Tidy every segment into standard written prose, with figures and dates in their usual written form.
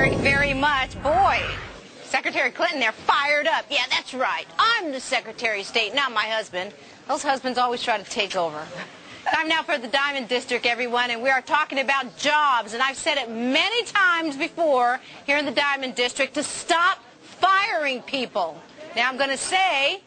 very, very much. Boy, Secretary Clinton, they're fired up. Yeah, that's right. I'm the Secretary of State, not my husband. Those husbands always try to take over. Time now for the Diamond District, everyone, and we are talking about jobs. And I've said it many times before here in the Diamond District to stop firing people. Now I'm going to say,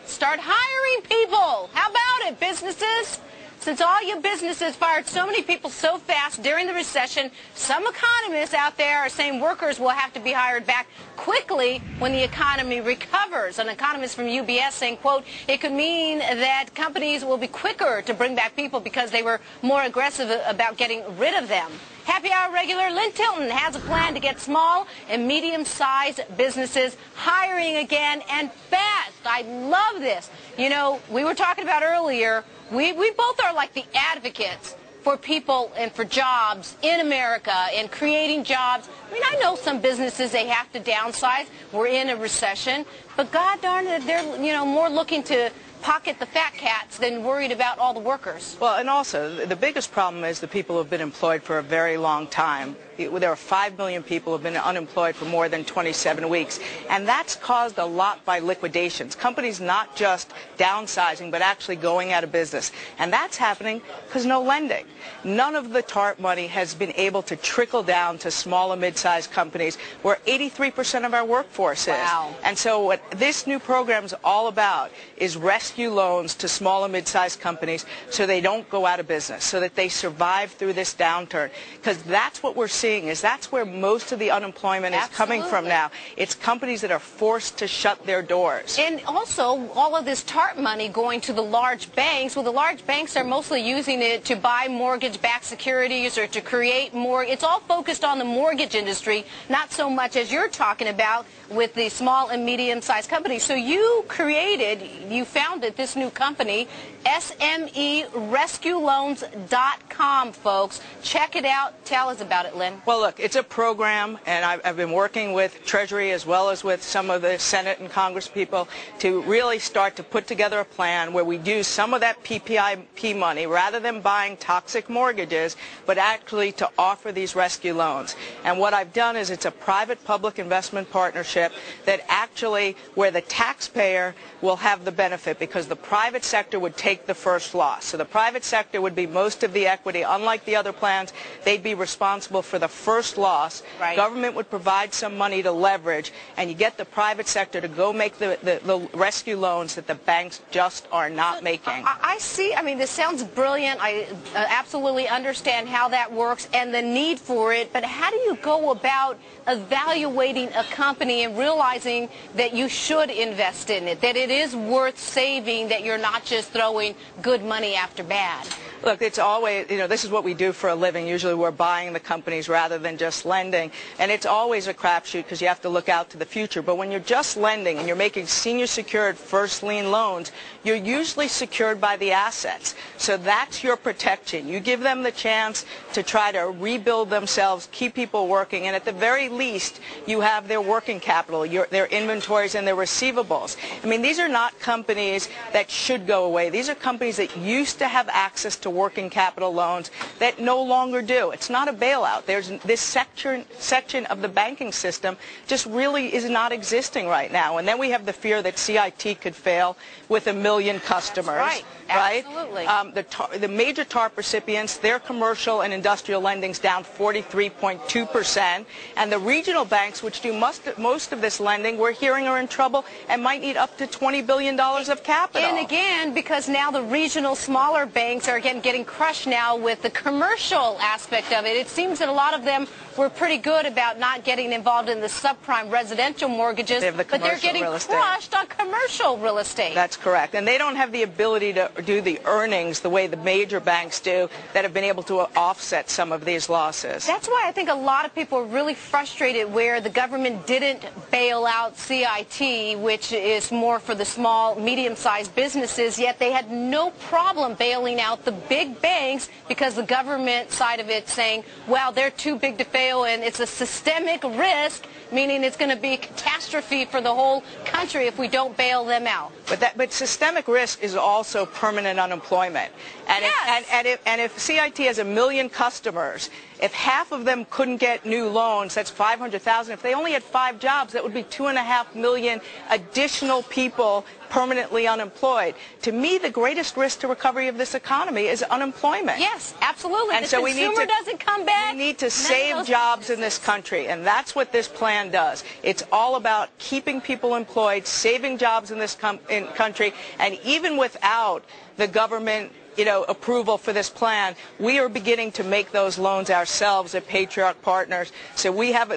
start hiring people. How about it, businesses? Since all you businesses fired so many people so fast during the recession, some economists out there are saying workers will have to be hired back quickly when the economy recovers. An economist from UBS saying, quote, it could mean that companies will be quicker to bring back people because they were more aggressive about getting rid of them. Happy Hour regular Lynn Tilton has a plan to get small and medium-sized businesses hiring again and fast. I love this. You know, we were talking about earlier, we both are like the advocates for people and for jobs in America and creating jobs. I mean, I know some businesses, they have to downsize. We're in a recession. But God darn it, they're, you know, more looking to pocket the fat cats than worried about all the workers. Well, and also, the biggest problem is the people who have been employed for a very long time. There are 5 million people who have been unemployed for more than 27 weeks. And that's caused a lot by liquidations. Companies not just downsizing, but actually going out of business. And that's happening because no lending. None of the TARP money has been able to trickle down to small and mid-sized companies where 83% of our workforce is. Wow. And so what this new program is all about is rescue loans to small and mid-sized companies so they don't go out of business, so that they survive through this downturn. Because that's what we're seeing. That's where most of the unemployment is coming from now. It's companies that are forced to shut their doors. And also, all of this TARP money going to the large banks. Well, the large banks are mostly using it to buy mortgage-backed securities or to create more. It's all focused on the mortgage industry, not so much as you're talking about with the small and medium-sized companies. So you founded this new company, SMERescueLoans.com, folks. Check it out. Tell us about it, Lynn. Well, look, it's a program, and I've been working with Treasury as well as with some of the Senate and Congress people to really start to put together a plan where we use some of that PPP money rather than buying toxic mortgages, but actually to offer these rescue loans. And what I've done is it's a private-public investment partnership that actually where the taxpayer will have the benefit because the private sector would take the first loss. So the private sector would be most of the equity. Unlike the other plans, they'd be responsible for the first loss. Right. Government would provide some money to leverage, and you get the private sector to go make the rescue loans that the banks just are not making. I see. I mean, this sounds brilliant. I absolutely understand how that works and the need for it. But how do you go about evaluating a company and realizing that you should invest in it, that it is worth saving, that you're not just throwing good money after bad? Look, it's always, you know, this is what we do for a living. Usually we're buying the companies rather than just lending. And it's always a crapshoot because you have to look out to the future. But when you're just lending and you're making senior secured first lien loans, you're usually secured by the assets. So that's your protection. You give them the chance to try to rebuild themselves, keep people working, and at the very least, you have their working capital, their inventories and their receivables. I mean, these are not companies that should go away. These are companies that used to have access to working capital loans that no longer do. It's not a bailout. There's this section of the banking system just really is not existing right now. And then we have the fear that CIT could fail with 1 million customers. That's right. Absolutely. The major TARP recipients, their commercial and industrial lending's down 43.2%. And the regional banks, which do most of this lending, we're hearing are in trouble and might need up to $20 billion of capital. And again, because now the regional smaller banks are getting crushed now with the commercial aspect of it. It seems that a lot of them were pretty good about not getting involved in the subprime residential mortgages, but they're getting crushed on commercial real estate. That's correct. And they don't have the ability to do the earnings the way the major banks do that have been able to offset some of these losses. That's why I think a lot of people are really frustrated where the government didn't bail out CIT, which is more for the small, medium-sized businesses, yet they had no problem bailing out the big banks because the government side of it saying, well, they're too big to fail and it's a systemic risk, meaning it's going to be a catastrophe for the whole country if we don't bail them out. But systemic risk is also permanent unemployment. And, yes. and if CIT has 1 million customers, If half of them couldn't get new loans, that's 500,000. If they only had 5 jobs, that would be 2.5 million additional people permanently unemployed. To me, the greatest risk to recovery of this economy is unemployment. Yes, absolutely. And the so consumer doesn't come back. We need to save jobs in this country, and that's what this plan does. It's all about keeping people employed, saving jobs in this country, and even without the government approval for this plan, we are beginning to make those loans ourselves at Patriarch Partners. So we have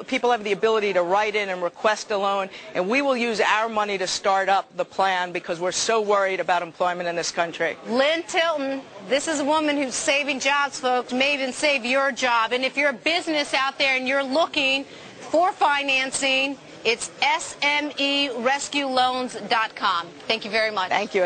people have the ability to write in and request a loan, and we will use our money to start up the plan because we're so worried about employment in this country. Lynn Tilton, this is a woman who's saving jobs, folks, may even save your job. And if you're a business out there and you're looking for financing, it's SMERescueLoans.com. Thank you very much. Thank you.